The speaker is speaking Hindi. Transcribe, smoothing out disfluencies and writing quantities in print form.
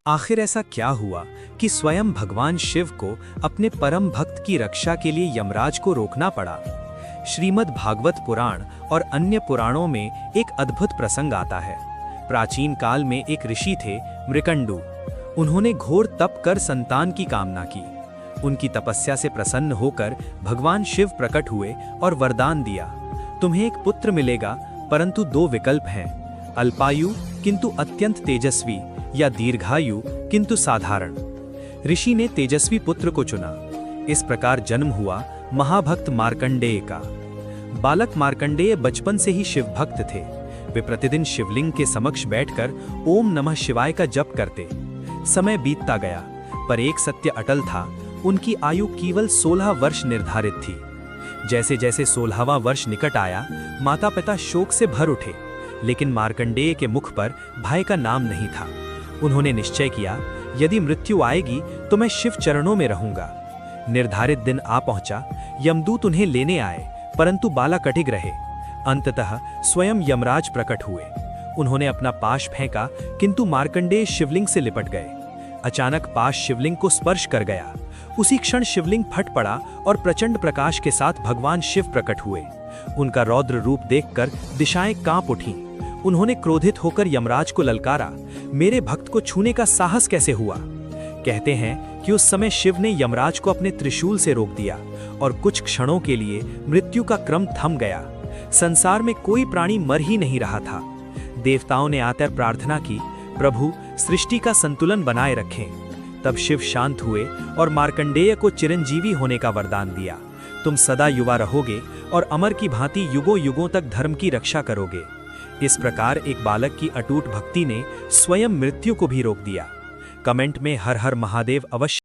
आखिर ऐसा क्या हुआ कि स्वयं भगवान शिव को अपने परम भक्त की रक्षा के लिए यमराज को रोकना पड़ा। श्रीमद् भागवत पुराण और अन्य पुराणों में एक अद्भुत प्रसंग आता है। प्राचीन काल में एक ऋषि थे मृकंडु। उन्होंने घोर तप कर संतान की कामना की। उनकी तपस्या से प्रसन्न होकर भगवान शिव प्रकट हुए और वरदान दिया, तुम्हें एक पुत्र मिलेगा, परंतु दो विकल्प हैं, अल्पायु किंतु अत्यंत तेजस्वी या दीर्घायु किंतु साधारण। ऋषि ने तेजस्वी पुत्र को चुना। इस प्रकार जन्म हुआ महाभक्त मार्कंडेय का। बालक मार्कंडेय बचपन से ही शिव भक्त थे। वे प्रतिदिन शिवलिंग के समक्ष बैठकर ओम नमः शिवाय का जप करते। समय बीतता गया, पर एक सत्य अटल था, उनकी आयु केवल 16 वर्ष निर्धारित थी। जैसे जैसे 16वां वर्ष निकट आया, माता पिता शोक से भर उठे, लेकिन मार्कंडेय के मुख पर भय का नाम नहीं था। उन्होंने निश्चय किया, यदि मृत्यु आएगी तो मैं शिव चरणों में रहूंगा। निर्धारित दिन आ पहुंचा। यमदूत उन्हें लेने आए, परंतु बालक अडिग रहे। अंततः स्वयं यमराज प्रकट हुए। उन्होंने अपना पाश फेंका, किंतु मार्कंडेय शिवलिंग से लिपट गए। अचानक पाश शिवलिंग को स्पर्श कर गया। उसी क्षण शिवलिंग फट पड़ा और प्रचंड प्रकाश के साथ भगवान शिव प्रकट हुए। उनका रौद्र रूप देखकर दिशाएं कांप उठीं। उन्होंने क्रोधित होकर यमराज को ललकारा, मेरे भक्त को छूने का साहस कैसे हुआ? कहते हैं कि उस समय शिव ने यमराज को अपने त्रिशूल से रोक दिया और कुछ क्षणों के लिए मृत्यु का क्रम थम गया। संसार में कोई प्राणी मर ही नहीं रहा था। देवताओं ने आकर प्रार्थना की, प्रभु सृष्टि का संतुलन बनाए रखें। तब शिव शांत हुए और मार्कंडेय को चिरंजीवी होने का वरदान दिया। तुम सदा युवा रहोगे और अमर की भांति युगों युगों तक धर्म की रक्षा करोगे। इस प्रकार एक बालक की अटूट भक्ति ने स्वयं मृत्यु को भी रोक दिया। कमेंट में हर हर महादेव अवश्य